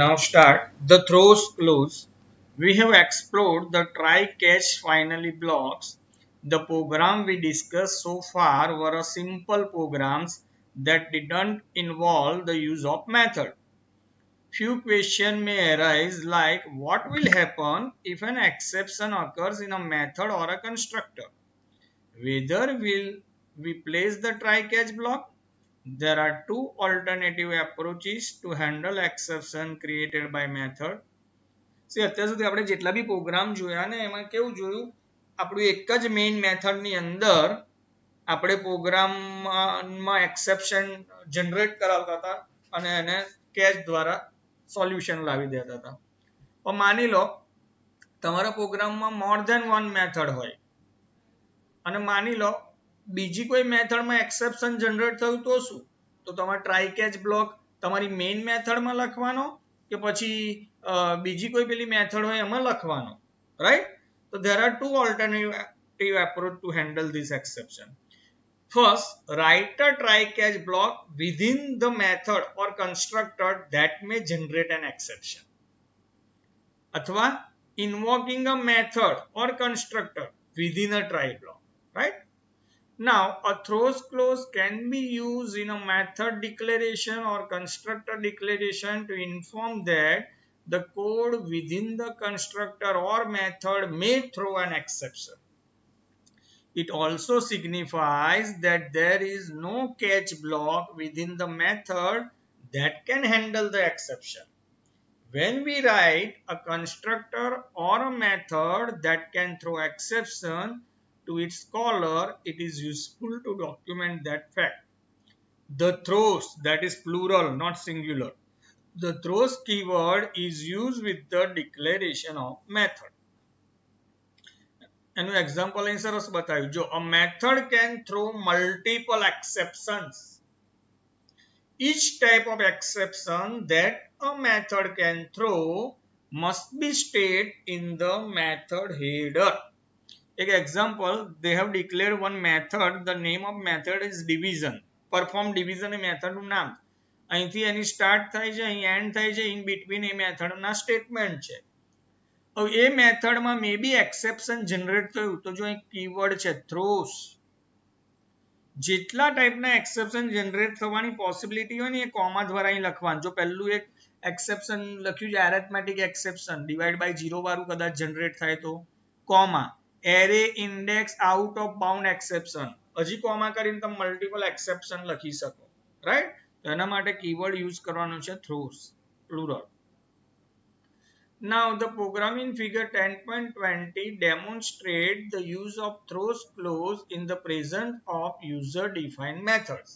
Now start the throws close. We have explored the try catch finally blocks. The program we discussed so far were a simple programs that didn't involve the use of method. Few questions may arise like what will happen if an exception occurs in a method or a constructor? Whether will we place the try catch block? There are two alternative approaches to handle exception created by method. See, અત્યાર સુધી આપણે જેટલા બી programme જોયા ને એમાં કેવું જોયું આપણું એક જ મેઇન મેથડની અંદર આપણે પ્રોગ્રામમાં એક્સેપ્શન જનરેટ કરાવતા હતા અને એને કેચ દ્વારા સોલ્યુશન લાવી દેતા હતા. પણ માની લો તમારા પ્રોગ્રામમાં મોર ધેન વન મેથડ હોય અને માની લો બીજી કોઈ મેથડમાં એક્સેપ્શન જનરેટ થયું તો શું? તો તમારે ટ્રાય કેચ બ્લોક તમારી મેઇન મેથડમાં લખવાનો કે પછી બીજી કોઈ પેલી મેથડ હોય એમાં લખવાનો, રાઈટ? તો there are two alternative approach to handle this exception. First, write a try catch block within the method or constructor that may generate an exception. अथवा invoking a method or constructor within a try block, right? Now, a throws clause can be used in a method declaration or constructor declaration to inform that the code within the constructor or method may throw an exception. It also signifies that there is no catch block within the method that can handle the exception. When we write a constructor or a method that can throw exception to its caller, it is useful to document that fact. The throws, that is plural, not singular. The throws keyword is used with the declaration of method. એનું example અહીં સરસ બતાવ્યું. જો a method can throw multiple exceptions. Each type of exception that a method can throw must be stated in the method header. An example, they have declared one method. The name of method is division. Perform division એ મેથડનું નામ. અહીંથી એની start થાય છે, અહીં and થાય છે, in between A મેથડના statement છે. હવે એ મેથડમાં મે બી એક્સેપ્શન જનરેટ થયું તો જો અહીં કીવર્ડ છે થ્રોસ. જેટલા ટાઈપના એક્સેપ્શન જનરેટ થવાની પોસિબિલિટી હોય ને એ કોમા દ્વારા અહીં લખવાનું. જો પહેલું એક એક્સેપ્શન લખ્યું છે એરેથમેટિક એક્સેપ્શન ડિવાઇડ બાય 0 વાળું કદાચ જનરેટ થાય તો comma. Array index out of bound exception, હજી કોમા કરીને તમે મલ્ટિપલ એક્સેપ્શન લખી શકો, રાઈટ? તો એના માટે કીવર્ડ યુઝ કરવાનો છે થ્રોસ, plural. Now the program in figure 10.20 demonstrates the use of throws clause in the presence of user defined methods.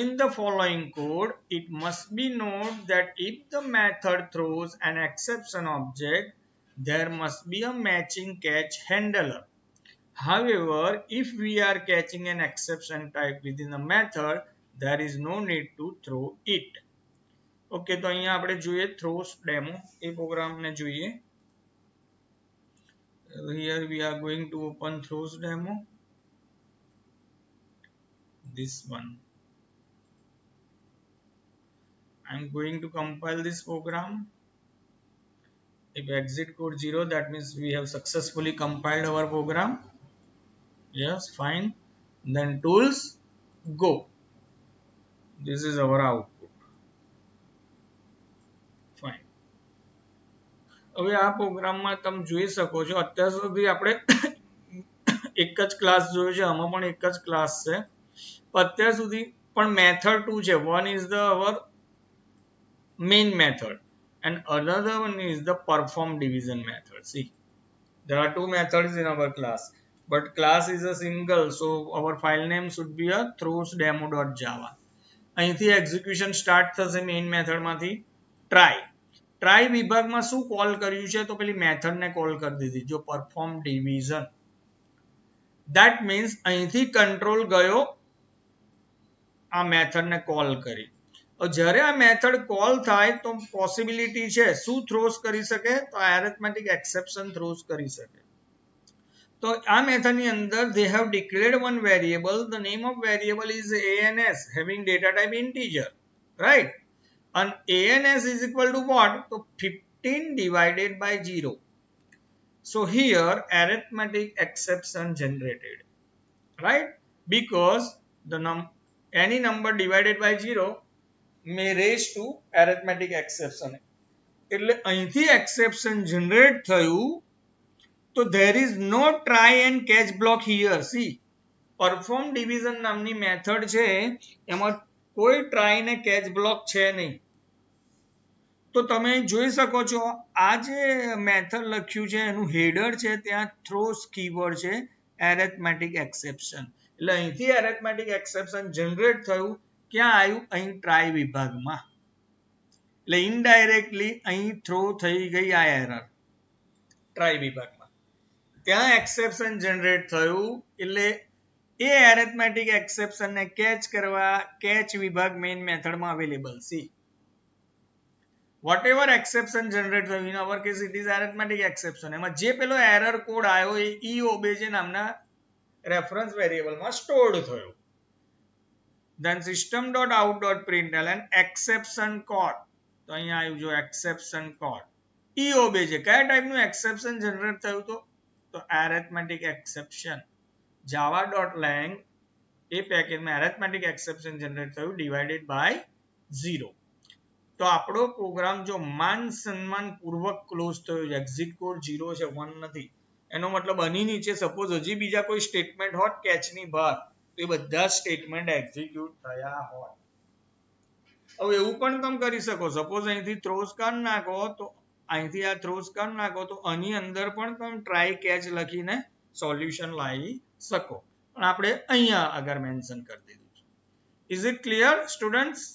In the following code, it must be noted that if the method throws an exception object, there must be a matching catch handler. However, if we are catching an exception type within a method, there is no need to throw it. Okay, તો અહીંયા આપણે જોઈએ throws demo, એ પ્રોગ્રામને જોઈએ. Here we are going to open throws demo, this one. I'm going to compile this program. If exit code 0, that means we have successfully compiled our program. Yes, fine. Then tools, go. This is our output. Fine. હવે આ પ્રોગ્રામમાં તમે જોઈ શકો છો અત્યાર સુધી આપણે એક જ ક્લાસ જોયો છે, આમાં પણ એક જ ક્લાસ છે. અત્યાર સુધી પણ મેથડ 2 છે. One is the our main method and another one is the perform division method. See, there are two methods in our class, but class is a single, so our file name should be a throwsdemo.java. અહીંથી execution start થશે main મેથડમાંથી. Try વિભાગમાં શું call કર્યું છે તો પેલી મેથડને call કરી દીધી. જો પરફોર્મ ડિવિઝન, ધેટ મીન્સ અહીંથી કંટ્રોલ ગયો આ મેથડને કોલ કરી. જ્યારે આ મેથડ કોલ થાય તો પોસિબિલિટી છે શું થ્રોસ કરી શકે? તો એરિથમેટિક એક્સેપ્શન થ્રોસ કરી શકે. તો આ મેથડની અંદર they have declared one variable. The name of variable is ANS having data type integer, right? and ANS is equal to what? So 15 divided by 0. So here arithmetic exception generated, right? Because any number divided by 0 may raise to arithmetic exception. એટલે અહીંથી exception generate થયું. તો there is no try and catch block here. See, perform division નામની method છે, એમાં કોઈ try ને catch block છે નહીં. તો તમે જોઈ શકો છો આ જે મેથડ લખ્યું છે એનું હેડર છે, ત્યાં થ્રોસ કીવર્ડ છે arithmetic exception. એટલે અહીંથી arithmetic exception જનરેટ થયું. ક્યાં આવ્યું? અહીં ટ્રાય વિભાગમાં. એટલે ઇનડાયરેક્ટલી અહીં થ્રો થઈ ગઈ આ એરર ટ્રાય વિભાગમાં. ત્યાં એક્સેપ્શન જનરેટ થયું. એટલે એ arithmetic exception ને કેચ કરવા કેચ વિભાગ મેઇન મેથડમાં અવેલેબલ છે. whatever exception generate થયું, in our case it is arithmetic exception, એમાં જે પેલો એરર કોડ આવ્યો એ eobj નામના રેફરન્સ વેરિયેબલમાં સ્ટોર્ડ થયો. then system.out.println exception code, તો અહીંયા આવ્યું જો exception code eobj. કયા ટાઈપનું એક્સેપ્શન જનરેટ થયું? તો arithmetic exception. java.lang એ પેકેજમાં arithmetic exception જનરેટ થયું ડિવાઇડેડ બાય 0. તો આપણો પ્રોગ્રામ જો માન સન્માન પૂર્વક ક્લોઝ થયો છે, એક્ઝિટ કોડ 0 છે, 1 નથી. એનો મતલબ આની નીચે સપોઝ હજી બીજા કોઈ સ્ટેટમેન્ટ હોત કેચની બહાર, તો એ બધા સ્ટેટમેન્ટ એક્ઝિક્યુટ થયા હોત. હવે એવું પણ તમે કરી શકો, સપોઝ અહીંથી થ્રોઝ કરી નાખો, તો અહીંથી આ થ્રોઝ કરી નાખો, તો આની અંદર પણ તમે ટ્રાય કેચ લખીને સોલ્યુશન લાવી શકો. પણ આપણે અહીંયા આગળ મેન્શન કરી દીધું છે. Is it clear students?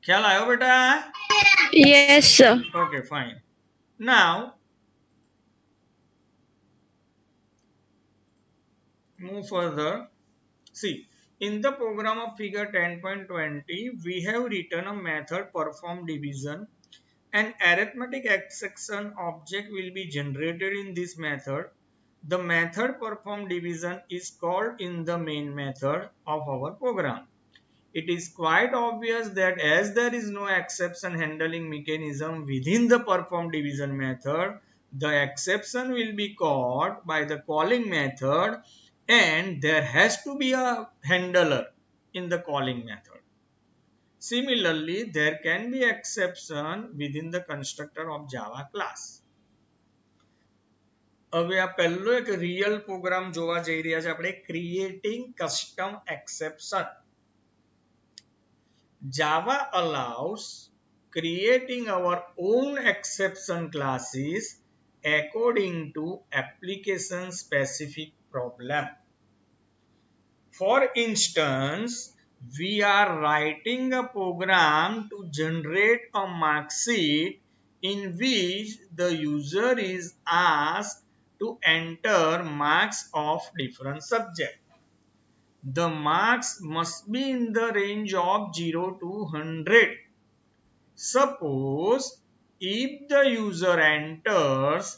ખ્યાલ આવ્યો બેટા? Yes, sir. Okay, fine. Now move further. See, in the program of figure 10.20 we have written a method perform division. An arithmetic exception object will be generated in this method. The method perform division is called in the main method of our program. It is quite obvious that as there is no exception handling mechanism within the perform division method, the exception will be caught by the calling method and there has to be a handler in the calling method. Similarly, there can be exception within the constructor of Java class. હવે આ પહેલો એક real programme જોવા જઈ રહ્યા છે આપણે, creating custom exception. Java allows creating our own exception classes according to application specific problem. For instance, we are writing a program to generate a mark sheet in which the user is asked to enter marks of different subjects. The marks must be in the range of 0 to 100. Suppose if the user enters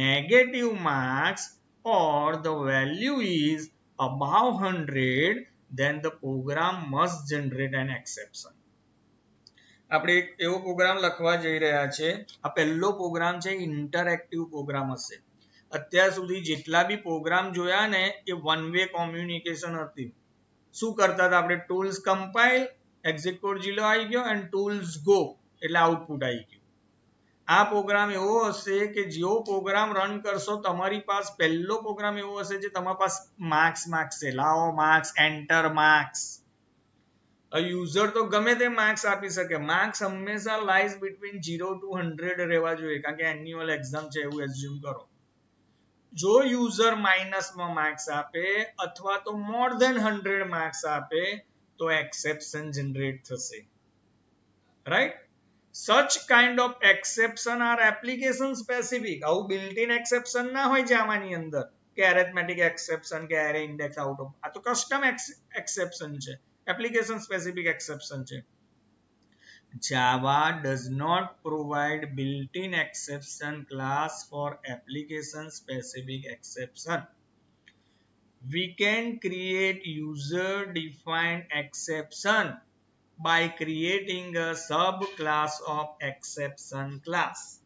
negative marks or the value is above 100, then the program must generate an exception. આપણે એક એવો programme લખવા જઈ રહ્યા છે. આ પહેલો programme છે, ઇન્ટરેક્ટિવ પ્રોગ્રામ હશે. અત્યાર સુધી જેટલા બી પ્રોગ્રામ જોયા ને એ વન વે કોમ્યુનિકેશન હતી. શું કરતા હતા આપણે? ટૂલ્સ કમ્પાઇલ, એક્ઝિટ કોડ 0 આવી ગયો એન્ડ ટૂલ્સ ગો એટલે આઉટપુટ આવી ગયું. આ પ્રોગ્રામ એવો હશે કે જેવો પ્રોગ્રામ રન કરશો તમારી પાસે પહેલો પ્રોગ્રામ એવો હશે જે તમારી પાસે માર્ક્સ છે, લાવો માર્ક્સ, એન્ટર માર્ક્સ. યુઝર તો ગમે તે માર્ક્સ આપી શકે. માર્ક્સ હંમેશા લાઈઝ બિટવીન 0 to 100 રહેવા જોઈએ, કારણ કે એન્યુઅલ એક્ઝામ છે એવું એઝ્યુમ કરો. જો યુઝર માઇનસમાં માર્ક્સ આપે અથવા તો મોર ધેન 100 માર્ક્સ આપે તો એક્સેપ્શન જનરેટ થશે. Right? such kind of exception are application specific. આવું built in exception ના હોય જાવાની અંદર કે arithmetic exception કે array index out of. આ તો custom exception છે, application specific exception છે. Java does not provide built-in exception class for application specific exception. We can create user defined exception by creating a subclass of exception class.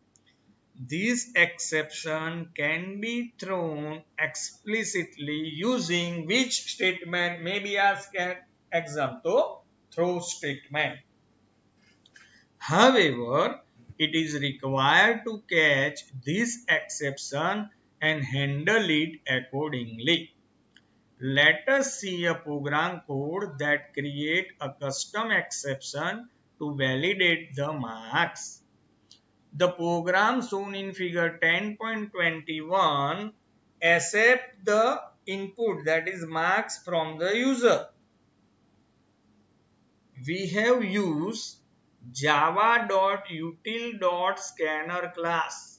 This exception can be thrown explicitly using which statement may be asked an exam to throw statement. However, it is required to catch this exception and handle it accordingly. Let us see a program code that creates a custom exception to validate the marks. The program shown in figure 10.21 accept the input, that is marks, from the user. We have used java.util.scanner class.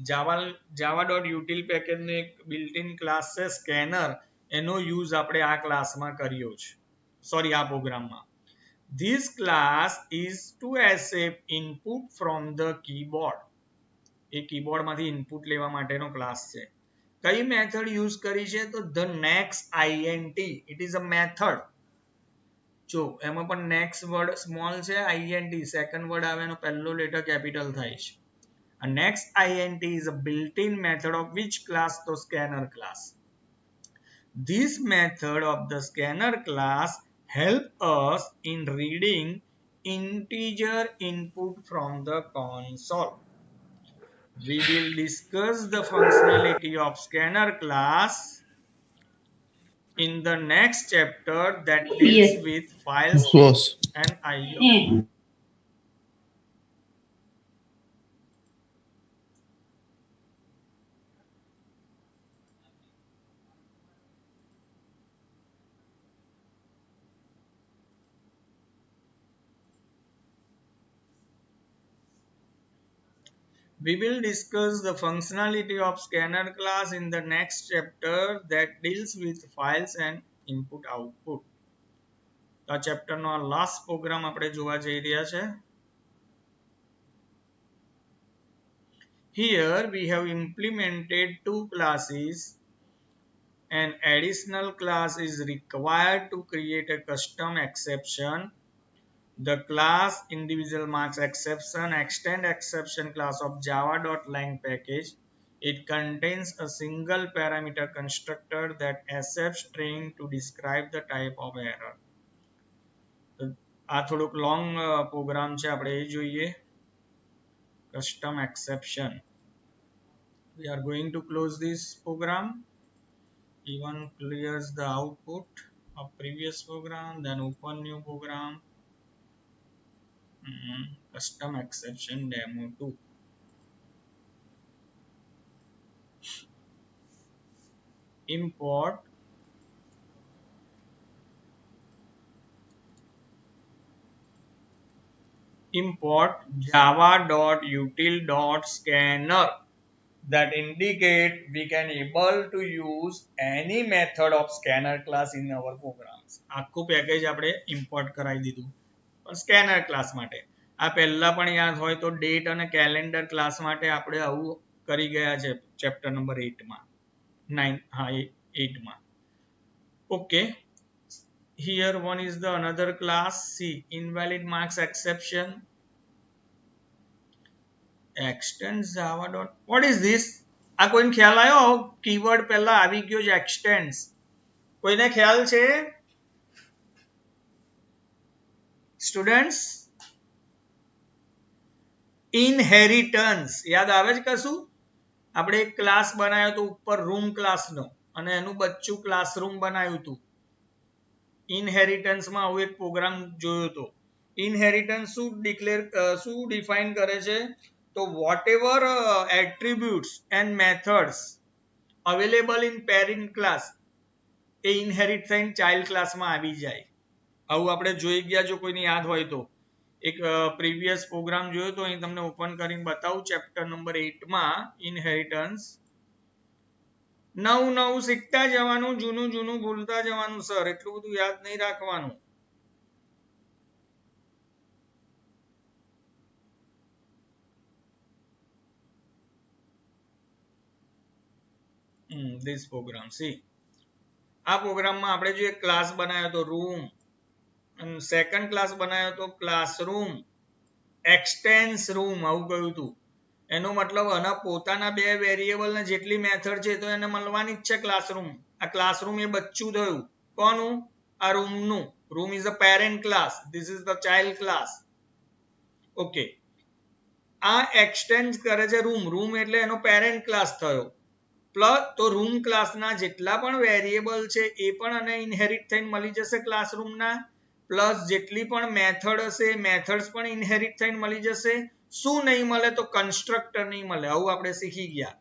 java.util પેકેજનો એક built in class છે scanner, એનો use આપણે આ ક્લાસમાં કર્યો છે, sorry આ પ્રોગ્રામમાં. This class is to accept input from the keyboard. એ કીબોર્ડમાંથી ઇનપુટ લેવા માટેનો ક્લાસ છે. કઈ મેથડ યુઝ કરી છે? તો the next int. It is a method. જો એમાં પણ next વર્ડ સ્મોલ છે, int સેકન્ડ વર્ડ આવે એનો પહેલો લેટર કેપિટલ થાય છે. A next int is a built-in method of which class? The scanner class. This method of the scanner class help us in reading integer input from the console. We will discuss the functionality of scanner class in the next chapter that deals Yes. with files Close. and IO. We will discuss the functionality of scanner class in the next chapter that deals with files and input output. આ ચેપ્ટરનો last programme આપણે જોવા જઈ રહ્યા છે. Here we have implemented two classes. An additional class is required to create a custom exception. The class individual marks exception extend exception class of java.lang package. It contains a single parameter constructor that accepts string to describe the type of error. આ થોડુંક long programme છે, આપણે એ જોઈએ. Custom exception. We are going to close this program. Even clears the output of previous program, then open new program. Custom exception demo 2. Import java.util.scanner that indicate we can able to use any method of scanner class in our programs. આખું package આપણે import કરાવી દીધું પણ scanner class માટે. આ પહેલા પણ યાદ હોય તો ડેટ અને કેલેન્ડર ક્લાસ માટે આપણે આવું કરી ગયા છે ચેપ્ટર નંબર 8 માં 8 માં. Okay, here one is the another class. See, invalid marks exception. Extends java dot. What is this? આ કોઈને ખ્યાલ આવ્યો? કીવર્ડ પહેલા આવી ગયો છે extends. કોઈને ખ્યાલ છે? સ્ટુડન્ટ્સ, ઇનહેરિટન્સ યાદ આવે છે કશું? આપણે એક ક્લાસ બનાવ્યો તો ઉપર રૂમ ક્લાસનો અને એનું બચ્ચું ક્લાસરૂમ બનાવ્યું હતું. ઇનહેરિટન્સમાં આવો એક પ્રોગ્રામ જોયો હતો. ઇનહેરિટન્સ શું ડિફાઇન કરે છે? તો whatever attributes and methods available in parent class A inherit થઈને ચાઇલ્ડ ક્લાસમાં આવી જાય. આવું આપણે જોઈ ગયા, જો કોઈને યાદ હોય તો. એક પ્રીવિયસ પ્રોગ્રામ જોયો તો અહીં તમને ઓપન કરીને બતાવું. ચેપ્ટર નંબર 8 માં ઇનહેરિટન્સ. નવું નવું શીખતા જવાનું, જૂનું જૂનું ભૂલતા જવાનું. સર એટલું બધું યાદ નહીં રાખવાનું. this program, see, આ પ્રોગ્રામમાં આપણે જો એક ક્લાસ બનાવ્યો તો રૂમ સેકન્ડ ક્લાસ બનાવ્યો તો ક્લાસરૂમ એક્સટેન્સ રૂમ આવું કહ્યું હતું. એનો મતલબ આના પોતાના બે વેરિયેબલ ને જેટલી મેથડ છે તો એને મળવાની જ છે ક્લાસરૂમ. આ ક્લાસરૂમ એ બચ્ચું થયું કોનું? આ રૂમનું. Room is a parent class, this is the child class. Okay, આ એક્સટેન્ડ કરે છે રૂમ. રૂમ એટલે એનો પેરેન્ટ ક્લાસ થયો. પ્લસ તો રૂમ ક્લાસના જેટલા પણ વેરિયેબલ છે એ પણ આને ઇનહેરિટ થઈને મળી જશે ક્લાસરૂમના. પ્લસ જેટલી પણ મેથડ હશે મેથડ્સ પણ ઇનહેરિટ થઈને મળી જશે. શું નહીં મળે? તો કન્સ્ટ્રક્ટર નહીં મળે. આવું આપણે શીખી ગયા.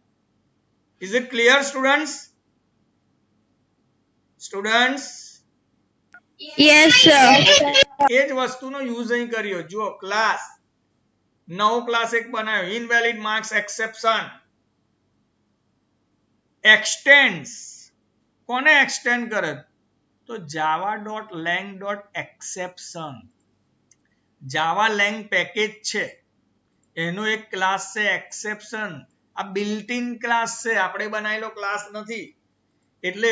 Is it clear students? Students Yes, sir. એ જ વસ્તુનો યુઝ અહીં કર્યો. જુઓ, ક્લાસ નવો ક્લાસ એક બનાવ્યો, ઇનવેલિડ માર્ક્સ એક્સેપ્શન. એક્સટેન્ડ્સ કોને એક્સટેન્ડ કરે? તો java.lang.exception. જાવા લેંગ પેકેજ છે એનો એક ક્લાસ છે એક્સેપ્શન. આ બિલ્ટ ઇન ક્લાસ છે, આપણે બનાવેલો ક્લાસ નથી. એટલે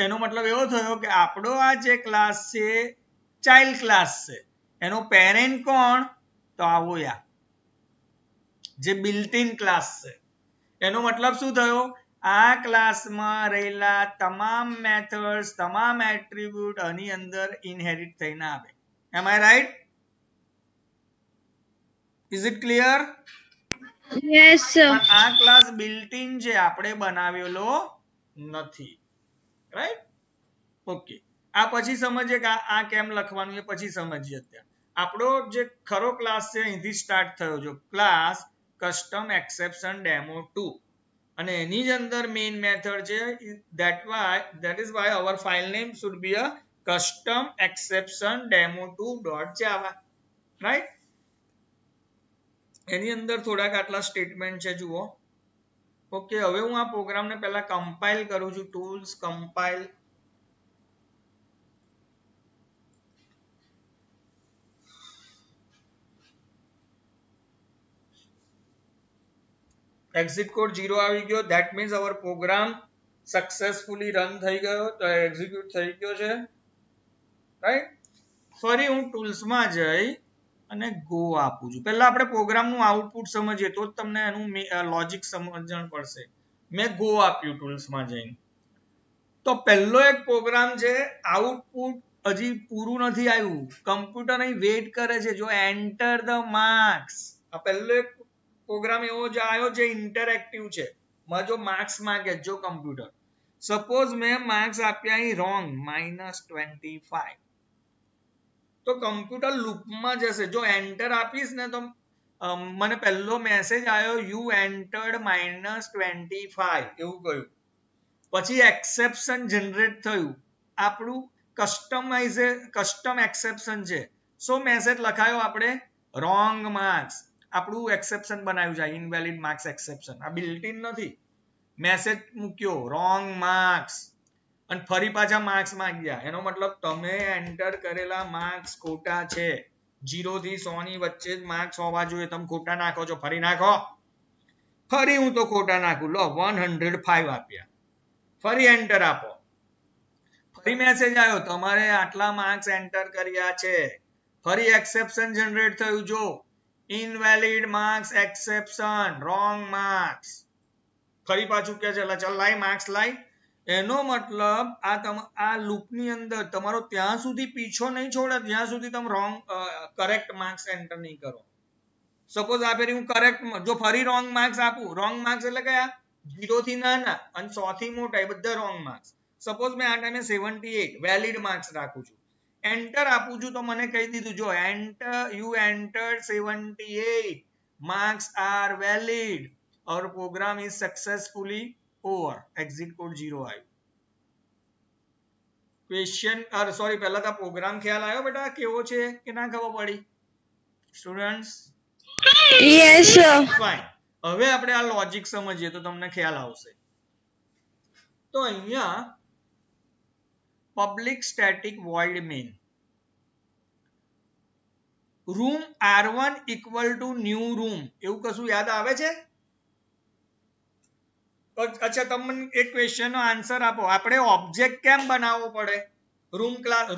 એનો મતલબ એવો થયો કે આપણો આ જે ક્લાસ છે ચાઇલ્ડ ક્લાસ છે. એનો પેરેન્ટ કોણ? તો આવો યા જે બિલ્ટ ઇન ક્લાસ છે. એનો મતલબ શું થયો? આ ક્લાસમાં રહેલા તમામ મેથડ્સ તમામ એટ્રીબ્યુટ આની અંદર ઇનહેરિટ થઈને આવે. Am I right? Is it clear? Yes, sir. પણ આ ક્લાસ બિલ્ટ ઇન છે, આપણે બનાવેલો નથી. રાઈટ? ઓકે, આ પછી સમજીએ કે આ કેમ લખવાનું એ પછી સમજીએ. અત્યારે આપણો જે ખરો ક્લાસ છે અહીંથી સ્ટાર્ટ થયો છે. ક્લાસ કસ્ટમ એક્સેપ્શન ડેમો 2 અને એની જ અંદર મેઇન મેથડ છે. that is why our file name should be a custom exception demo2.java. right? એની અંદર થોડાક આટલા સ્ટેટમેન્ટ છે, જુઓ. ઓકે, હવે હું આ પ્રોગ્રામને પહેલા કમ્પાઇલ કરું છું. Tools compile. એક્ઝિટ કોડ 0 આવી ગયો. That means our program successfully run થઈ ગયો, તો એક્ઝિક્યુટ થઈ ગયો છે. રાઈટ? ફરી હું ટૂલ્સમાં જઈ અને ગો આપું છું. પહેલા આપણે પ્રોગ્રામનું આઉટપુટ સમજીએ તો જ તમને એનું લોજિક સમજણ પડશે. મેં ગો આપ્યું ટૂલ્સમાં જઈને. તો પહેલો એક પ્રોગ્રામ છે, આઉટપુટ હજી પૂરું નથી આવ્યું. કમ્પ્યુટર અહીં વેઇટ કરે છે. જો એન્ટર ધ માર્ક્સ, આ પહેલો એક પ્રોગ્રામ એવો જ આવ્યો જે ઇન્ટરેક્ટિવ છે. માં જો માર્ક્સ માંગે જો કમ્પ્યુટર. સપોઝ મેં માર્ક્સ આપ્યા અહીં રોંગ -25, તો કમ્પ્યુટર લૂપમાં જશે. જો એન્ટર આપીશ ને તો મને પહેલો મેસેજ આવ્યો યુ એન્ટર્ડ -25 એવું કહ્યું. પછી એક્સેપ્શન જનરેટ થયું. આપણું કસ્ટમ એક્સેપ્શન છે. સો મેસેજ લખાયો આપણે રોંગ માર્ક્સ. આપણું એક્સેપ્શન બનાવ્યું છે ઇનવેલિડ માર્ક્સ એક્સેપ્શન. આ બિલ્ટ ઇન નથી. મેસેજ મૂક્યો રોંગ માર્ક્સ અને ફરી પાછા માર્ક્સ માંગ્યા. એનો મતલબ તમે એન્ટર કરેલા માર્ક્સ ખોટા છે. 0 થી 100 ની વચ્ચે જ માર્ક્સ હોવા જોઈએ. તમે ખોટા નાખો છો, ફરી નાખો. ફરી હું તો ખોટા નાખું. લો 105 આપ્યા. ફરી એન્ટર આપો. ફરી મેસેજ આવ્યો તમારે આટલા માર્ક્સ એન્ટર કર્યા છે. ફરી એક્સેપ્શન જનરેટ થયું. જો invalid marks exception wrong marks. ફરી પાછું કે છે ચાલ લાઈ માર્ક્સ લાઈ. એનો મતલબ આ લૂપની અંદર તમારો ત્યાં સુધી પીછો નહીં છોડે જ્યાં સુધી તમે કરેક્ટ માર્ક્સ એન્ટર નહીં કરો. સપોઝ આ ફેરી હું કરેક્ટ, જો ફરી રોંગ માર્ક્સ આપું. રોંગ માર્ક્સ એટલે કયા? 0 થી નાના અને 100 થી મોટા, એ બધા રોંગ માર્ક્સ. સપોઝ મેં આ ટાઈમે 78 વેલિડ માર્ક્સ રાખું છું. એન્ટર આપું છું તો મને કહી દીધું જો you entered 78 marks are valid. our program is successfully over. exit code 0 આવ્યું. ક્વેશ્ચન સોરી પહેલા તો પ્રોગ્રામ ખ્યાલ આવ્યો બેટા કેવો છે કે ના ખબર પડી? Students Yes, sir. ફાઇન. હવે આપણે આ લોજિક સમજીએ તો તમને ખ્યાલ આવશે. તો અહીંયા public static void main room r1 equal to new room એવું કશું યાદ આવે છે? અચ્છા, તમને એક ક્વેશ્ચન નો આન્સર આપો. આપણે ઓબ્જેક્ટ કેમ બનાવવો પડે?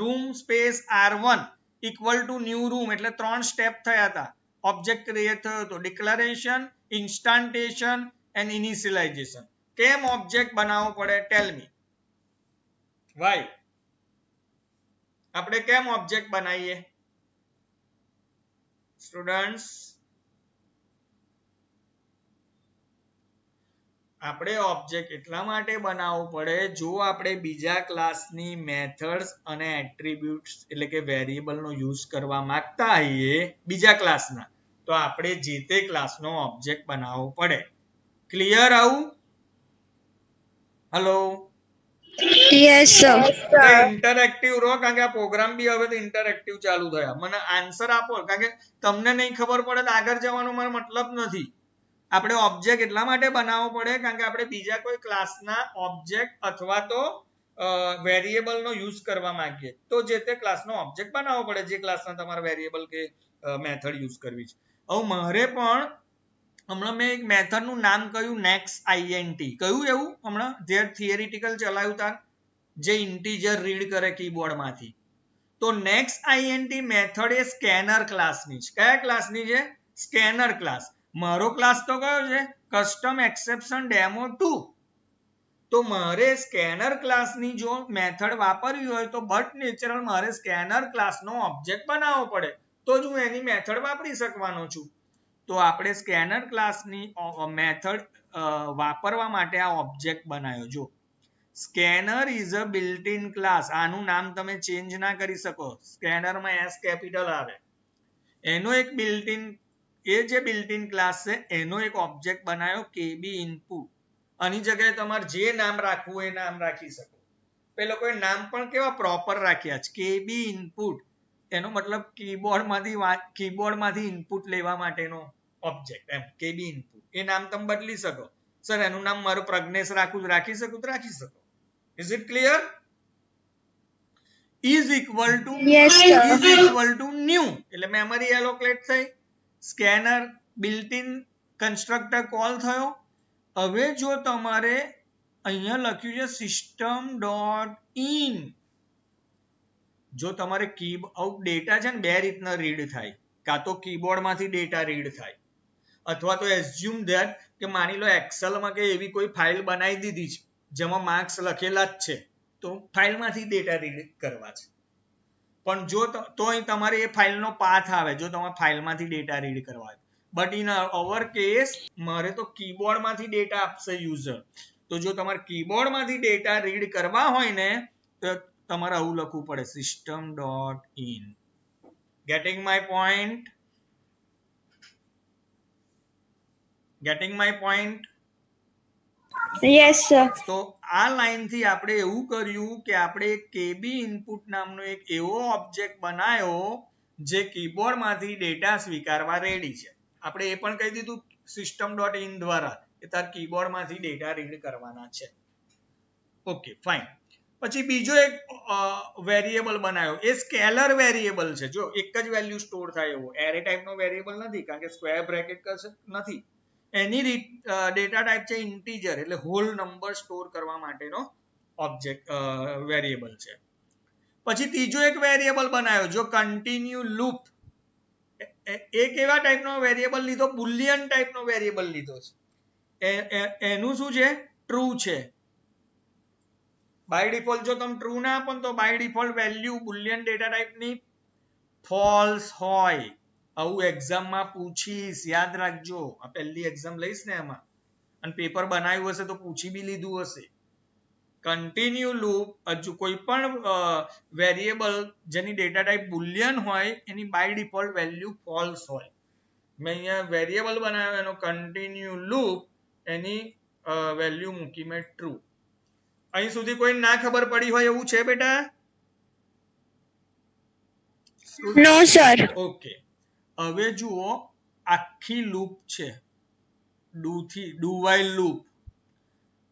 Room space r1 equal to new room એટલે 3 સ્ટેપ થયા હતા. ઓબ્જેક્ટ ક્રિએટ થયો હતો. Declaration, instantiation and initialization. કેમ ઓબ્જેક્ટ બનાવવો પડે? Tell me why. આપણે કેમ ઓબ્જેક્ટ બનાવીએ સ્ટુડન્ટ્સ? આપણે ઓબ્જેક્ટ એટલા માટે બનાવવો પડે જો આપણે બીજા ક્લાસની મેથડ્સ અને એટ્રીબ્યુટ્સ એટલે કે વેરિયેબલનો યુઝ કરવા માંગતા હોઈએ બીજા ક્લાસના, તો આપણે જે તે ક્લાસનો ઓબ્જેક્ટ બનાવવો પડે. ક્લિયર આવું? હેલો? Yes, sir. ઇન્ટરેક્ટિવ રહો, કારણ કે આ પ્રોગ્રામ બી હવે તો ઇન્ટરેક્ટિવ ચાલુ થયા. મને આન્સર આપો, કારણ કે તમને નહીં ખબર પડે તો આગળ જવાનો મારો મતલબ નથી. આપણે ઓબ્જેક્ટ એટલા માટે બનાવવો પડે કારણ કે આપણે બીજા કોઈ ક્લાસના ઓબ્જેક્ટ અથવા તો વેરિયેબલનો યુઝ કરવા માંગીએ તો જે તે ક્લાસનો ઓબ્જેક્ટ બનાવવો પડે, જે ક્લાસના તમારે વેરિયેબલ કે મેથડ યુઝ કરવી છે. હવે મારે પણ હમણાં મેં એક મેથડનું નામ કહ્યું નેક્સ્ટ આઈએનટી. કયું એવું હમણાં જે થિયરિટિકલ ચલાવ્યું હતા, જે ઇન્ટીજર રીડ કરે કીબોર્ડમાંથી. તો નેક્સ્ટ આઈએનટી મેથડ એ સ્કેનર ક્લાસની છે. કયા ક્લાસની છે? Scanner class. મારો ક્લાસ તો કયો છે? Custom exception demo 2. તો મારે સ્કેનર ક્લાસની જો મેથડ વાપરવી હોય તો બટ નેચરલ મારે સ્કેનર ક્લાસનો ઓબ્જેક્ટ બનાવવો પડે તો જ હું એની મેથડ વાપરી શકવાનો છું. તો આપણે સ્કેનર ક્લાસની મેથડ વાપરવા માટે આ ઓબ્જેક્ટ બનાવ્યો. જો scanner is a built in class. આનું નામ તમે ચેન્જ ના કરી શકો. સ્કેનરમાં એસ કેપિટલ આવે. એનો એક બિલ્ટ ઇન એ જે બિલ્ટ ઇન ક્લાસ છે એનો એક ઓબ્જેક્ટ બનાવ્યો કેબી ઇનપુટ. આની જગ્યાએ તમારે જે નામ રાખવું એ નામ રાખી શકો. પેલો કોઈ નામ પણ કેવા પ્રોપર રાખ્યા છે, કેબી ઇનપુટ. એનો મતલબ કીબોર્ડમાંથી ઇનપુટ લેવા માટેનો ઓબ્જેક્ટ, એમ કેબી ઇનપુટ. એ નામ તમે બદલી શકો. સર એનું નામ મારું પ્રજ્ઞેશ રાખું, રાખી શકું તો રાખી શકો. Is it clear? Is equal to new એટલે મેમરી એલોકેટ થઈ, scanner built in constructor call થયો. હવે જો તમારે અહીંયા લખ્યું છે સિસ્ટમ ડોટ ઇન, જો તમારે ડેટા છે ને બે રીતના રીડ થાય. કાં તો કીબોર્ડમાંથી ડેટા રીડ થાય અથવા તો એઝ્યુમ ધેટ કે માની લો એક્સેલમાં કે એવી કોઈ ફાઇલ બનાવી દીધી છે જેમાં માર્ક્સ લખેલા જ છે તો ફાઇલમાંથી ડેટા રીડ કરવા છે. પણ જો તો અહીં તમારે એ ફાઇલનો પાથ આવે જો તમારે ફાઇલમાંથી ડેટા રીડ કરવા હોય. બટ ઇન અવર કેસ મારે તો કીબોર્ડમાંથી ડેટા આપશે યુઝર. તો જો તમારે કીબોર્ડમાંથી ડેટા રીડ કરવા હોય ને તો તમારે આવું લખવું પડે system dot in. Gating my point? Gating my point? Yes, sir. તો આ લાઈનથી આપણે એવું કર્યું કે આપણે કેબી ઇનપુટ નામનો એક એવો ઓબ્જેક્ટ બનાવ્યો જે કીબોર્ડમાંથી ડેટા સ્વીકારવા રેડી છે. આપણે એ પણ કહી દીધું સિસ્ટમ ડોટ ઇન દ્વારા કે તાર કીબોર્ડમાંથી ડેટા રીડ કરવાના છે. Okay fine. પછી બીજો એક વેરિયેબલ બનાવ્યો, એ સ્કેલર વેરિયેબલ છે. જો એક જ વેલ્યુ સ્ટોર થાય એવો, એરે ટાઈપનો વેરિયેબલ નથી કારણ કે સ્ક્વેર બ્રેકેટ નથી. એની ડેટા ટાઈપ છે ઇન્ટીજર એટલે હોલ નંબર સ્ટોર કરવા માટેનો ઓબ્જેક્ટ વેરિયેબલ છે. પછી ત્રીજો એક વેરિયેબલ બનાવ્યો જો કન્ટિન્યુ લૂપ. એક એવા ટાઈપનો વેરિયેબલ લીધો, બુલિયન ટાઈપનો વેરિયેબલ લીધો છે. એનું શું છે? ટ્રુ છે. બાય ડિફોલ્ટ જો તમે ટ્રુ ના આપો તો by default value boolean data ટાઈપની ફોલ્સ હોય. આવું એક્ઝામમાં પૂછીશ, યાદ રાખજો. આ પહેલી એક્ઝામ લઈશ ને એમાં અને પેપર બનાવ્યું હશે તો પૂછી બી લીધું હશે. કન્ટિન્યુ લૂપ હજુ કોઈ પણ વેરિયેબલ જેની ડેટા ટાઈપ બુલિયન હોય એની બાય ડિફોલ્ટ વેલ્યુ ફોલ્સ હોય. મેં અહીંયા વેરિયેબલ બનાવ્યો એનો કન્ટિન્યુ લૂપ, એની વેલ્યુ મૂકી મેં ટ્રુ. અહીં સુધી કોઈ ના ખબર પડી હોય એવું છે બેટા? No, sir. ઓકે. હવે જુઓ આખી લૂપ છે, ડુ વાઇલ લૂપ.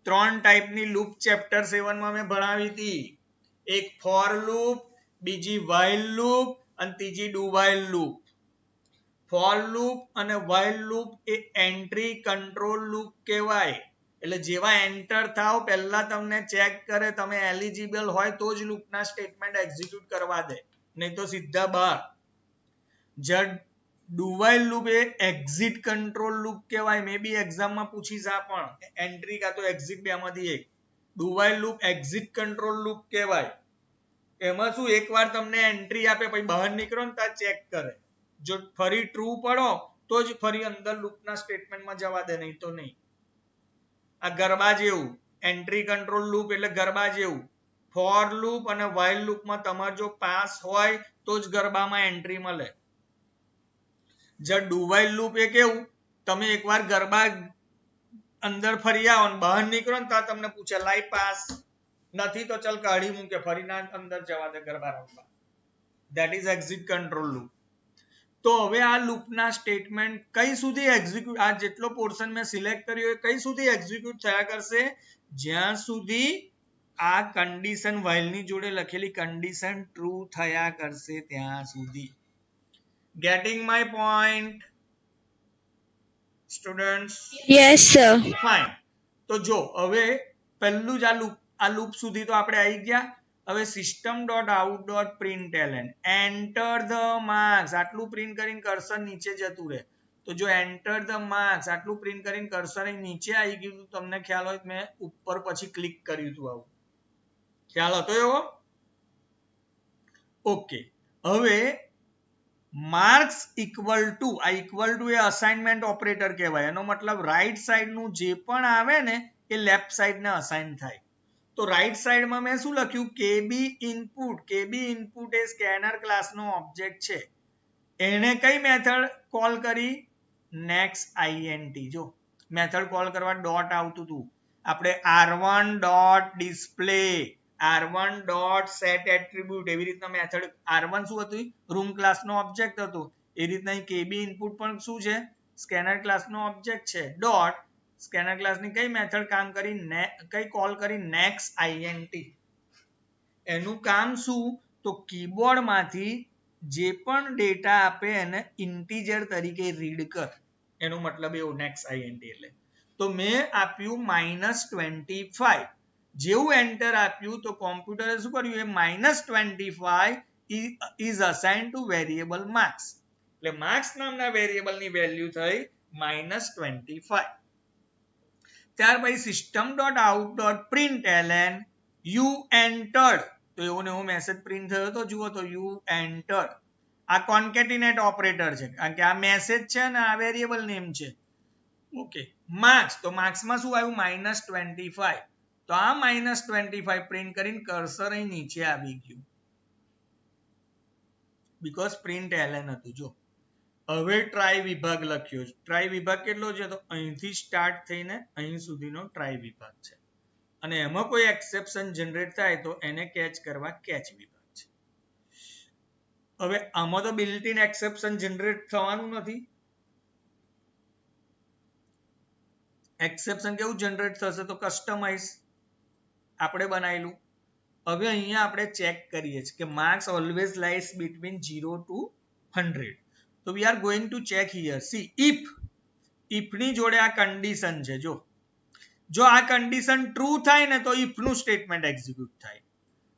3 ટાઈપની લૂપ ચેપ્ટર 7 માં મેં ભણાવી હતી. એક ફોર લૂપ, બીજી વાઇલ લૂપ અને ત્રીજી do while loop. For loop અને વાઇલ લૂપ એ એન્ટ્રી કંટ્રોલ લૂપ કહેવાય. એટલે જેવા એન્ટર થાવ પહેલા તમને ચેક કરે તમે એલિજિબલ હોય તો જ લૂપના સ્ટેટમેન્ટ એક્ઝિક્યુટ કરવા દે. નહીં તો સીધા બહાર. જ્યાં do while loop A exit control loop કહેવાય. મે બી એક્ઝામમાં પૂછી જા પણ એન્ટ્રી કાં તો એક્ઝિટ બેમાંથી એક. Do while loop exit control loop કહેવાય. એમાં શું એકવાર તમને એન્ટ્રી આપે પછી બહાર નીકળો ને ત્યાં ચેક કરે. જો ફરી ટ્રુ પડો તો જ ફરી અંદર લૂપના સ્ટેટમેન્ટમાં જવા દે, નહીં તો નહીં. આ ગરબા જેવું એન્ટ્રી કંટ્રોલ લૂપ એટલે ગરબા જેવું. ફોર લૂપ અને વાઇલ લૂપમાં તમારે જો પાસ હોય તો જ ગરબામાં એન્ટ્રી મળે. જ્યાં ડુ વાઇલ લૂપ એ કેવું, તમે એકવાર ગરબા અંદર ફરી આવો ને બહાર નીકળો ને ત્યાં તમને પૂછે લાઈ પાસ, નથી તો ચલ કાઢી મૂકે, ફરી ના અંદર જવા દે ગરબા રમવા. That is exit control loop. તો હવે આ લૂપના સ્ટેટમેન્ટ કઈ સુધી એક્ઝિક્યુટ, આ જેટલો પોર્શન મેં સિલેક્ટ કર્યો એ કઈ સુધી એક્ઝિક્યુટ થયા કરશે, જ્યાં સુધી આ કન્ડિશન વાઇલની જોડે લખેલી કન્ડિશન ટ્રુ થયા કરશે ત્યાં સુધી. Gating my point students? Yes, sir. Fine. તો જો હવે પહેલું જ આ લૂપ સુધી તો આપણે આવી ગયા. હવે system dot out dot println enter the marks આટલું પ્રિન્ટ કરીને કર્સર નીચે જતું રહે. તો જો એન્ટર ધ માર્ક્સ આટલું પ્રિન્ટ કરીને કર્સર નીચે આવી ગયું, તમને ખ્યાલ હોય મેં ઉપર પછી ક્લિક કર્યું હતું, આવું ખ્યાલ હતો એવો? ઓકે. હવે માર્ક્સ ઇક્વલ ટુ, આ equal to A assignment operator કહેવાય. એનો મતલબ રાઈટ સાઈડ નું જે પણ આવે ને એ લેફ્ટ સાઈડ ને અસાઇન થાય. તો રાઈટ સાઈડમાં મેં શું લખ્યું, કેબી ઇનપુટ. કેબી ઇનપુટ એ સ્કેનર ક્લાસનો ઓબ્જેક્ટ છે. એને કઈ મેથડ કોલ કરી, નેક્સ્ટ આઈએનટી. જો મેથડ કોલ કરવા ડોટ આવતું હતું. આપણે r1 dot display, r1 dot set attribute, એવી રીતના મેથડ. r1 શું હતું, રૂમ ક્લાસનો ઓબ્જેક્ટ હતો. એ રીતના કેબી ઇનપુટ પણ શું છે, સ્કેનર ક્લાસનો ઓબ્જેક્ટ છે. ડોટ સ્કેનર ક્લાસની કઈ મેથડ કામ કરી, કઈ કોલ કરી, નેક્સ્ટ આઈએનટી. એનું કામ શું, તો કીબોર્ડ માંથી જે પણ ડેટા આપે એને ઇન્ટીજર તરીકે રીડ કર. એનો મતલબ એવો નેક્સ્ટ આઈએનટી એટલે. તો મેં આપ્યું -25. જેવું એન્ટર આપ્યું તો કોમ્પ્યુટરે શું કર્યું, એ -25 is assigned to variable marks. એટલે માર્ક્સ નામના વેરિયેબલ ની વેલ્યુ થઈ -25. ત્યાર પછી system dot out dot println you entered. તો એવો ને એવો મેસેજ પ્રિન્ટ થયો તો જુઓ તો યુ એન્ટર્ડ. આ કોન્કેટિનેટ ઓપરેટર છે, કારણ કે આ મેસેજ છે ને આ વેરિયેબલ નેમ છે. ઓકે. માર્ક્સ, તો માર્ક્સમાં શું આવ્યું, -25. તો આ -25 પ્રિન્ટ કરીને કર્સર અહીં નીચે આવી ગયું, બીકોઝ પ્રિન્ટ એલએન હતું. જો હવે ટ્રાય વિભાગ લખ્યો છે. ટ્રાય વિભાગ કેટલો છે, તો અહીંથી સ્ટાર્ટ થઈને અહીં સુધીનો ટ્રાય વિભાગ છે. અને એમાં કોઈ એક્સેપ્શન જનરેટ થાય તો એને કેચ કરવા કેચ વિભાગ છે. હવે આમાં તો બિલ્ટ ઇન એક્સેપ્શન જનરેટ થવાનું નથી. એક્સેપ્શન કેવું જનરેટ થશે, તો કસ્ટમાઇઝ આપણે બનાવેલું. હવે અહીંયા આપણે ચેક કરીએ છીએ કે માર્ક્સ ઓલવેઝ લાઈસ બિટવીન 0 to 100. તો we are going to check here. C if ની જોડે આ કન્ડિશન છે. જો આ કન્ડિશન ટ્રુ થાય ને તો ઇફ નું સ્ટેટમેન્ટ એક્ઝિક્યુટ થાય,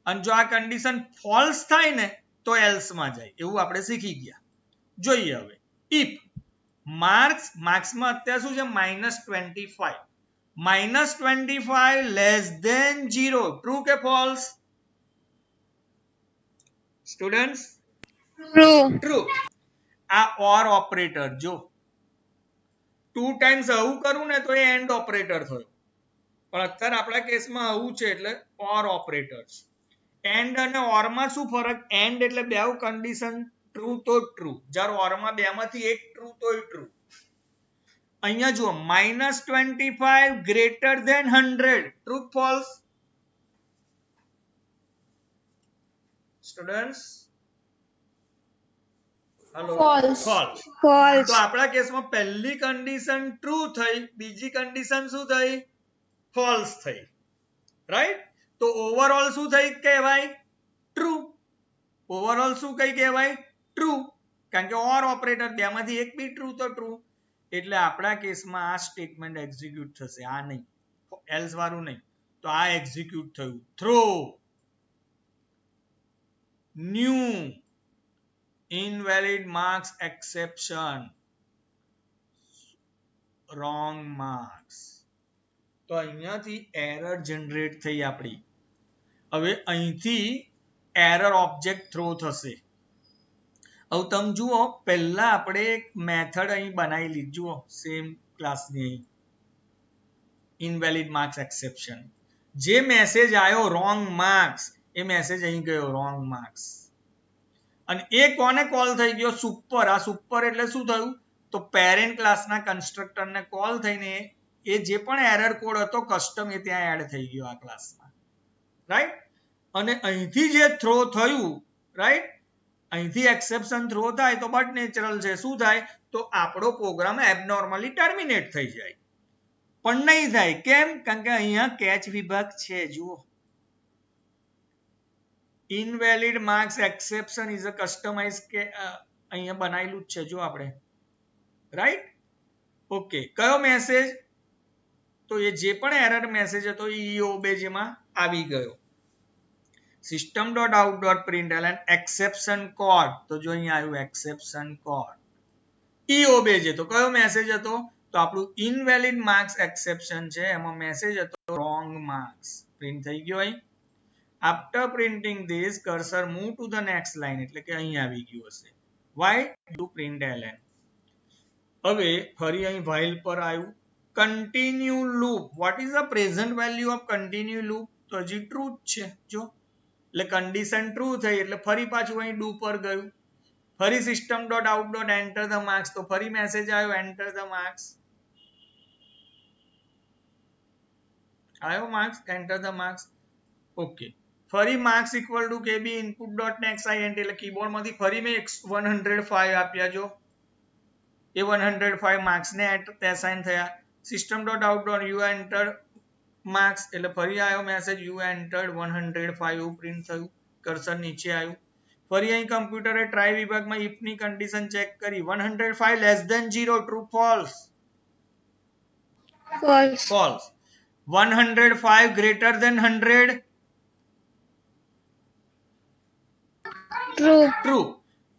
અને જો આ કન્ડિશન ફોલ્સ થાય ને તો એલ્સ માં જાય. એવું આપણે શીખી ગયા. જોઈએ હવે ઇફ માર્ક્સમાં અત્યારે શું છે, -25. -25 લેસ ધેન 0. ટ્રુ કે ફોલ્સ સ્ટુડન્ટ્સ? True. ટ્રુ. આ ઓર ઓપરેટર, જો 2 ટાઈમ્સ આવું કરું ને તો એ એન્ડ ઓપરેટર થયો, પણ અત્યારે આપણા કેસમાં આવું છે એટલે ઓર ઓપરેટર્સ. એન્ડ અને ઓર માં શું ફરક, એન્ડ એટલે બે કન્ડિશન ટ્રુ તો ટ્રુ, જ્યારે ઓર માં બે માંથી એક ટ્રુ તોય ટ્રુ. અહીંયા જુઓ -25 greater than 100. True false students? Hello, False. False. False. તો આપણા કેસમાં પહેલી કન્ડિશન ટ્રુ થઈ, બીજી કન્ડિશન શું થઈ, ફોલ્સ થઈ. રાઈટ? તો ઓવરઓલ શું થઈ કહેવાય, ટ્રુ. ઓવરઓલ શું કઈ કહેવાય, ટ્રુ, કારણ કે ઓર ઓપરેટર બેમાંથી એક બી ટ્રુ તો ટ્રુ. એટલે આપણા કેસમાં આ સ્ટેટમેન્ટ એક્ઝિક્યુટ થશે, આ નહીં, એલ્સ વાળું નહીં. તો આ એક્ઝિક્યુટ થયું. Throw new invalid marks exception, wrong marks. તો અહીંયાથી એરર જનરેટ થઈ આપણી. હવે અહીંથી એરર ઓબ્જેક્ટ થ્રો થશે. હવે તમે જુઓ પહેલા આપણે એક મેથડ અહીં બનાવી લીધી, જુઓ સેમ ક્લાસની અહીં ઇનવેલિડ માર્ક્સ એક્સેપ્શન. જે મેસેજ આવ્યો રોંગ માર્ક્સ, એ મેસેજ અહીં ગયો રોંગ માર્ક્સ. અને એ કોને કોલ થઈ ગયો? સુપર. આ સુપર એટલે શું થયું? તો પેરેન્ટ ક્લાસના કન્સ્ટ્રક્ટરને કોલ થઈને એ જે પણ એરર કોડ હતો કસ્ટમ એ ત્યાં એડ થઈ ગયો આ ક્લાસમાં, રાઈટ. અને અહીંથી જે થ્રો થયું, રાઈટ, અહીંથી એક્સેપ્શન થ્રો થાય તો બટ નેચરલ છે. શું થાય? તો આપણો પ્રોગ્રામ એબનોર્મલી ટર્મિનેટ થઈ જાય. પણ નહીં થાય. કેમ? કારણ કે અહીંયા કેચ વિભાગ છે. જુઓ, invalid marks exception is a customize કે અહીંયા બનાવેલું જ છે. જો આપણે, રાઈટ, ઓકે. કયો મેસેજ? તો એ જે પણ એરર મેસેજ હતો એ obj માં આવી ગયો. system.out.println exception code. તો જો અહીંયા આવ્યું exception code eobj. તો કયો મેસેજ હતો? તો આપણું ઇનવેલિડ માર્ક્સ એક્સેપ્શન છે, એમાં મેસેજ હતો wrong marks. પ્રિન્ટ થઈ ગયો અહીં. after printing this cursor move to the next line, એટલે કે અહીં આવી ગયું હશે. why? to println. હવે ફરી અહીં while પર આવ્યું. continue loop. what is the present value of continue loop? તો હજી ટ્રુ જ છે. જો એટલે કન્ડિશન ટ્રુ થઈ એટલે ફરી પાછું અહીં ડુ પર ગયું. ફરી system.out.enter the marks. તો ફરી મેસેજ આવ્યો enter the marks. આવ્યો marks, enter the marks. Okay. ફરી marks equal to kb input.next int. એટલે કીબોર્ડ માંથી ફરી મેં 105 આપ્યા. જો એ 105 માર્ક્સ ને એસાઇન થયા. system.out.you enter marks. એટલે ફરી આવ્યો મેસેજ you entered 105 એવું પ્રિન્ટ થયું. કર્સર નીચે આવ્યું. ફરી અહીં કમ્પ્યુટરે ટ્રાય વિભાગમાં if ની કન્ડિશન ચેક કરી. 105 less than 0. True false? False. False. 105 greater than 100? True. True.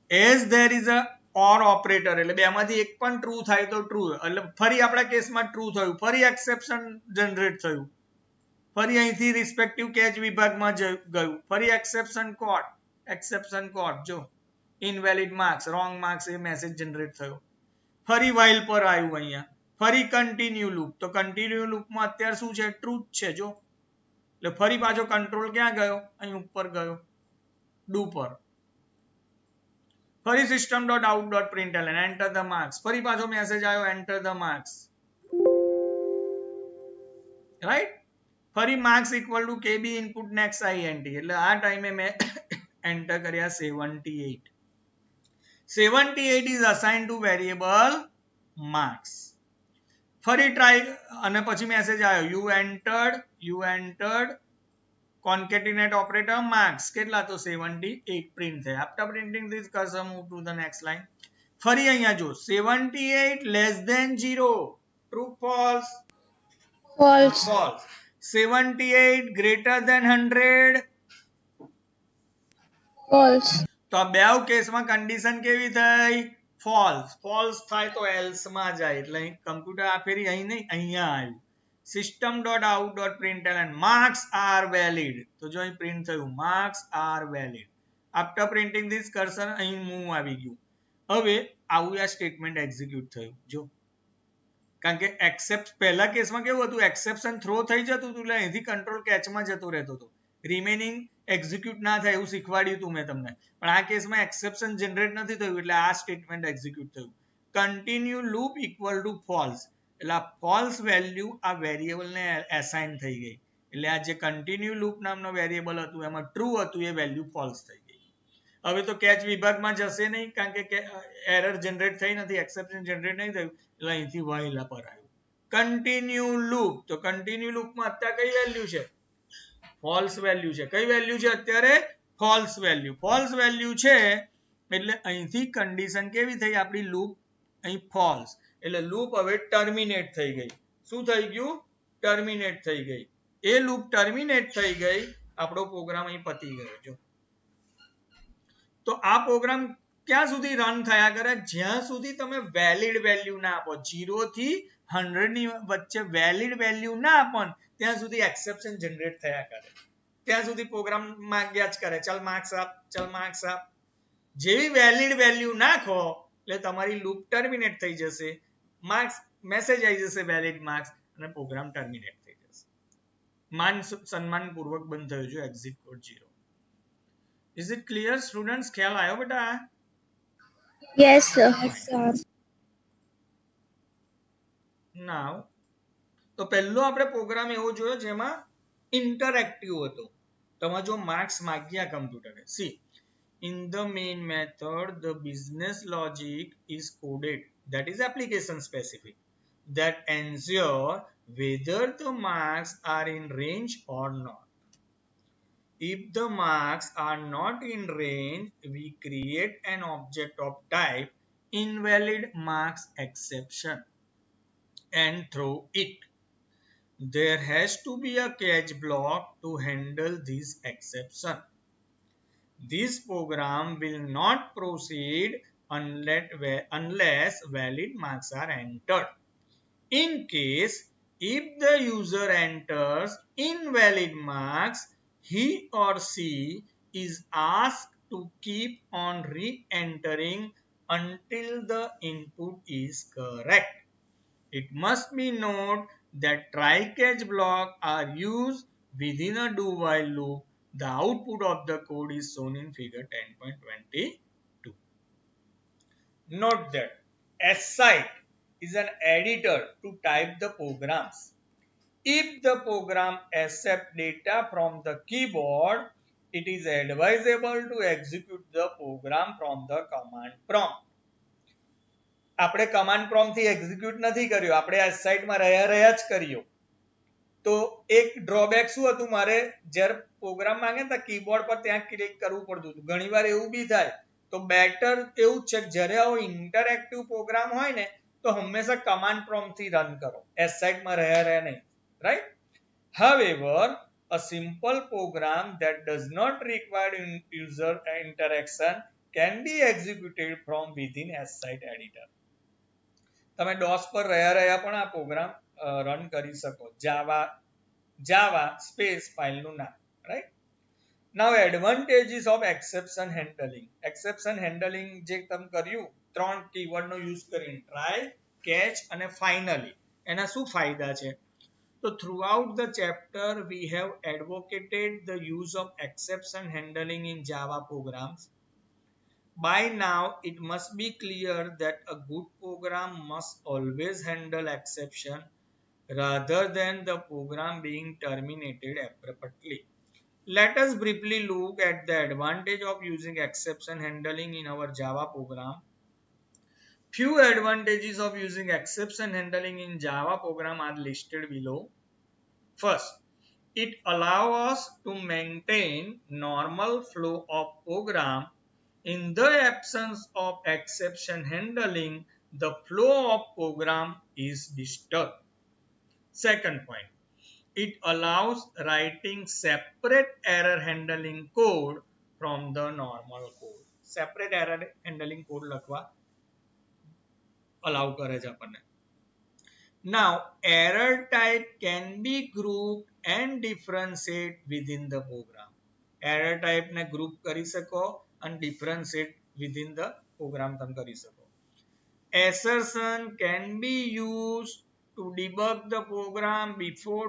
as there is a or operator, એટલે બેમાંથી એક પણ ટ્રુ થાય તો ટ્રુ. એટલે ફરી આપણા કેસમાં ટ્રુ થયું. ફરી એક્સેપ્શન જનરેટ થયું. ફરી અહીંથી રિસ્પેક્ટિવ કેચ વિભાગમાં ગયું. ફરી એક્સેપ્શન કોડ. જો ઇનવેલિડ માર્ક્સ, રોંગ માર્ક્સ એ મેસેજ જનરેટ થયો. ફરી while પર આવ્યું અહીંયા. ફરી કન્ટિન્યુ લૂપ. તો કન્ટિન્યુ લૂપમાં અત્યારે શું છે? ટ્રુ જ છે. જો એટલે ફરી પાછો કંટ્રોલ ક્યાં ગયો? અહીં ઉપર ગયો, ડુ પર. ફરી system.out.println enter the marks. ફરી પાછો મેસેજ આવ્યો enter the marks, રાઈટ. ફરી marks equal to kb input next int. એટલે આ ટાઈમે મેં એન્ટર કર્યા 78. 78 is assigned to variable marks. ફરી ટ્રાય અને પછી મેસેજ આવ્યો you entered concatenate operator marks. કેટલા? તો 78 પ્રિન્ટ થયા. after printing this cursor move to the next line. ફરી અહીંયા જો 78 less than 0. true false? False. False. 78 greater than 100? False. તો આ બે કેસમાં કન્ડિશન કેવી થઈ? ફોલ્સ. ફોલ્સ થાય તો એલ્સ માં જાય. એટલે કમ્પ્યુટર આ ફેરી અહીં નહીં, અહીંયા આવ્યું. system.out.println marks are valid. તો જો અહીં પ્રિન્ટ થયું marks are valid. after printing this cursor અહીં મૂવ આવી ગયું. હવે આવું આ સ્ટેટમેન્ટ એક્ઝિક્યુટ થયું. જો કારણ કે એક્સેપ્ટ પહેલા કેસમાં કેવું હતું? એક્સેપ્શન થ્રો થઈ જતું હતું એટલે અહીંથી કંટ્રોલ કેચમાં જતો રહેતો હતો. રિમેનિંગ એક્ઝિક્યુટ ના થાય એવું શીખવાડ્યું હતું મેં તમને. પણ આ કેસમાં એક્સેપ્શન જનરેટ નથી થયું એટલે આ સ્ટેટમેન્ટ એક્ઝિક્યુટ થયું. Continue loop equal to false. એટલે આ ફોલ્સ વેલ્યુ આ વેરિયેબલને એસાઇન થઈ ગઈ. એટલે આ જે કન્ટિન્યુ લૂપ નામનો વેરિયેબલ હતું એમાં ટ્રુ હતું, એ વેલ્યુ ફોલ્સ થઈ ગઈ. હવે તો કેચ વિભાગમાં જશે નહીં કારણ કે એરર જનરેટ થઈ નથી, એક્સેપ્શન જનરેટ નહીં થયું એટલે અહીંથી while પર આવ્યું. Continue loop. તો કન્ટિન્યુ લૂપમાં અત્યારે કઈ વેલ્યુ છે? ફોલ્સ વેલ્યુ છે. કઈ વેલ્યુ છે અત્યારે? False value. ફોલ્સ વેલ્યુ છે એટલે અહીંથી કન્ડિશન કેવી થઈ આપણી? લૂપ અહીં ફોલ્સ. એટલે લૂપ હવે ટર્મિનેટ થઈ ગઈ. શું થઈ ગયું? ટર્મિનેટ થઈ ગઈ. એ લૂપ ટર્મિનેટ થઈ ગઈ, આપણો પ્રોગ્રામ અહીં પતી ગયો. જો તો આ પ્રોગ્રામ ક્યાં સુધી રન થયા કરે? જ્યાં સુધી તમે વેલિડ વેલ્યુ ના આપો. 0 થી 100 ની વચ્ચે વેલિડ વેલ્યુ ના આપો ત્યાં સુધી એક્સેપ્શન જનરેટ થયા કરે. ત્યાં સુધી પ્રોગ્રામ માંગ્યા જ કરે, ચલ માર્ક્સ આપ, ચલ માર્ક્સ આપ. જેવી વેલિડ વેલ્યુ નાખો એટલે તમારી લૂપ ટર્મિનેટ થઈ જશે, માર્ક્સ મેસેજ આવી જશે વેલિડ માર્ક્સ અને પ્રોગ્રામ ટર્મિનેટ થઈ જશે. માન સન્માન પૂર્વક બંધ થયો છે exit code 0. Is it clear students? ખ્યાલ આવ્યો બેટા? Yes, sir. નાવ તો પહેલો આપણે પ્રોગ્રામ એવો જોયો જેમાં ઇન્ટરેક્ટિવ હતો. તમે જો માર્ક્સ માગ્યા કમ્પ્યુટરે. C, in the main method the business logic is coded, that is application specific, that ensure whether the marks are in range or not. If the marks are not in range, we create an object of type invalid marks exception and throw it. There has to be a catch block to handle this exception. This program will not proceed unless valid marks are entered. In case if the user enters invalid marks, he or she is asked to keep on re-entering until the input is correct. It must be noted that try-catch blocks are used within a do-while loop. The output of the code is shown in figure 10.22. Note that SCite is an editor to type the programs. If the program accepts data from the keyboard, it is advisable to execute the program from the command prompt. આપણે command prompt થી execute નથી કર્યો, આપણે આ સાઇટમાં રહ્યા જ કર્યો. તો એક ડ્રોબેક શું હતું, મારે જ્યારે પ્રોગ્રામ માંગે ને કીબોર્ડ પર ત્યાં ક્લિક કરવું પડતું હતું. ઘણીવાર એવું બી થાય. તો બેટર એવું જ છે કે જ્યારે આવો ઇન્ટરેક્ટિવ પ્રોગ્રામ હોય ને તો હંમેશા કમાન્ડ પ્રોમ્પ્ટ થી રન કરો, એસ સાઇટમાં રહ્યા નહીં, right? However, a simple program that does not require user interaction can be executed from within SCite editor. તમે DOS પર રહ્યા પણ આ પ્રોગ્રામ રન કરી શકો. જાવા સ્પેસ ફાઇલનું નામ, right? Now advantages of exception handling. Exception handling જે તમે કર્યું 3 કીવર્ડનો યુઝ કરીને, ટ્રાય, કેચ અને ફાઇનલી, એના શું ફાયદા છે? તો throughout the chapter we have advocated the use of exception handling in Java programs. By now it must be clear that a good program must always handle exception rather than the program being terminated abruptly. Let us briefly look at the advantage of using exception handling in our Java program. Few advantages of using exception handling in Java program are listed below. First, it allows us to maintain normal flow of program. In the absence of exception handling, the flow of program is disturbed. Second point, it allows writing separate error handling code from the normal code. Separate error handling code લખવા allow કરે છે આપણને. Now, error type can be grouped and differentiate within the program. Error type ને group કરી શકો and differentiate within the program તમે કરી શકો. Assertion can be used to debug the program before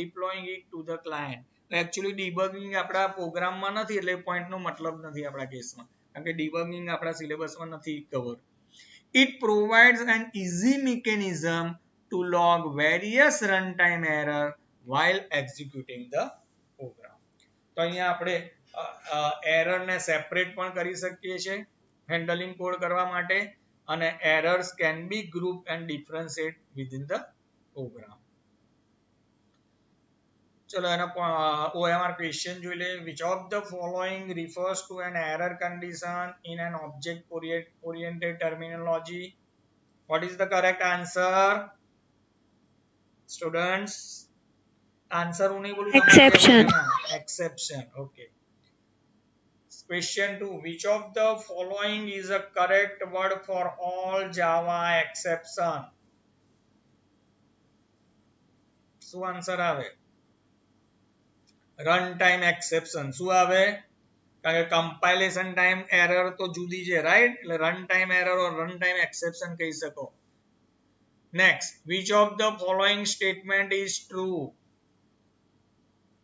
deploying it to the client. Actually debugging આપણા પ્રોગ્રામમાં નથી, એટલે પોઈન્ટનો મતલબ નથી આપણા કેસમાં, કારણ કે debugging આપણા સિલેબસમાં નથી cover. It provides an easy mechanism to log various runtime error while executing the program. તો અહીંયા આપણે error ને separate પણ કરી શકીએ છીએ handling code કરવા માટે, અને errors can be grouped and differentiate within the program. ચલો એના OMR question જોઈ લે. Which of the following refers to an error condition in an object oriented terminology? What is the correct answer? Students, answer હું નહીં બોલું, Exception. exception. Okay. Question 2. Which of the following is a correct word for all Java exception? શું answer આવે? Run time exception. શું આવે? કારણ કે compilation time error તો જુદી છે, રાઈટ? એટલે રન ટાઈમ એરર ઓર રન ટાઈમ એક્સેપ્શન કહી શકો. Next, which of the following statement is true?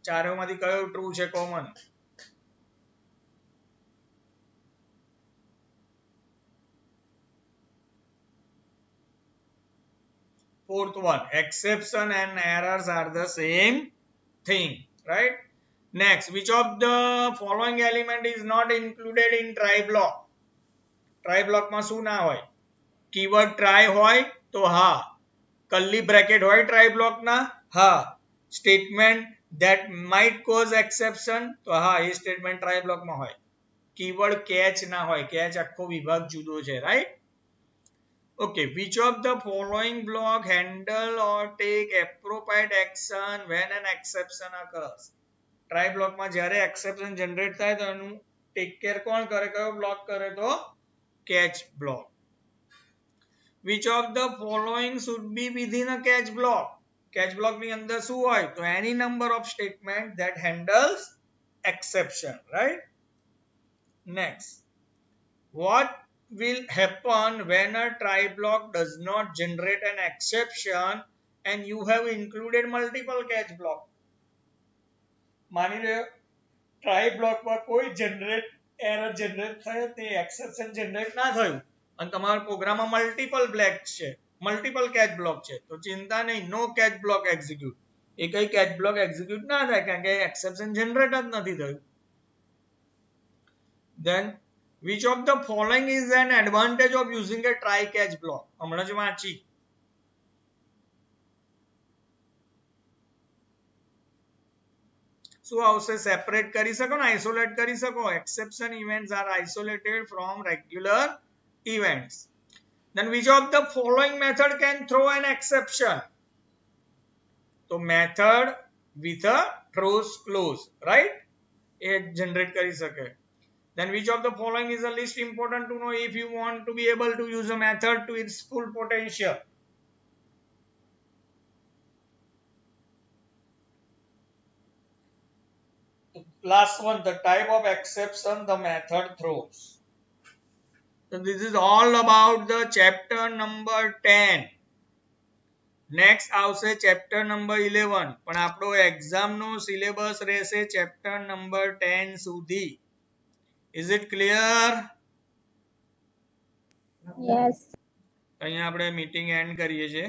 ચારેમાંથી કયો ટ્રુ છે common? Fourth one, exception and errors are the same thing, right? Next, which of the following element is not included in try block? Try block માં શું ના હોય? Keyword try હોય તો હા. curly bracket હોય try block ના? હા. Statement that might cause exception તો હા, એ statement try block માં હોય. Keyword catch ના હોય. catch આખો વિભાગ જુદો છે, right? Okay, which of the following block handle or take appropriate action when an exception occurs? Try block માં જ્યારે exception generate થાય તો એનું take care કોણ કરે? કયો block કરે? તો catch block. Which of the following should be within a catch block? Catch block ની અંદર શું હોય? તો any number of statement that handles exception, right? Next, what will happen when a try block does not generate an exception and you have included multiple catch block? માની લો try block માં કોઈ error generate થાય તે exception generate ના થયું અને તમારા પ્રોગ્રામમાં મલ્ટીપલ કેચ બ્લોક છે તો ચિંતા નહીં, નો કેચ બ્લોક એક્ઝિક્યુટ. એ કઈ કેચ બ્લોક એક્ઝિક્યુટ ના થાય કારણ કે એક્સેપ્શન જનરેટ જ નથી થયું. Then which of the following is an advantage of using a try catch block? હમણાં જ વાંચી. શું આવશે? સેપરેટ કરી શકો ને, આઇસોલેટ કરી શકો. Exception events are isolated from regular events. Then which of the following method can throw an exception? So method with a throws clause, right? It generate kari sake. Then which of the following is the least important to know if you want to be able to use a method to its full potential? Last one, the type of exception the method throws. So this is all about the chapter number 10. Next આવશે chapter number 11. પણ આપણો exam નો syllabus રહેશે chapter number 10 સુધી. Is it clear? Yes. અહીંયા આપણે meeting end કરીએ છીએ.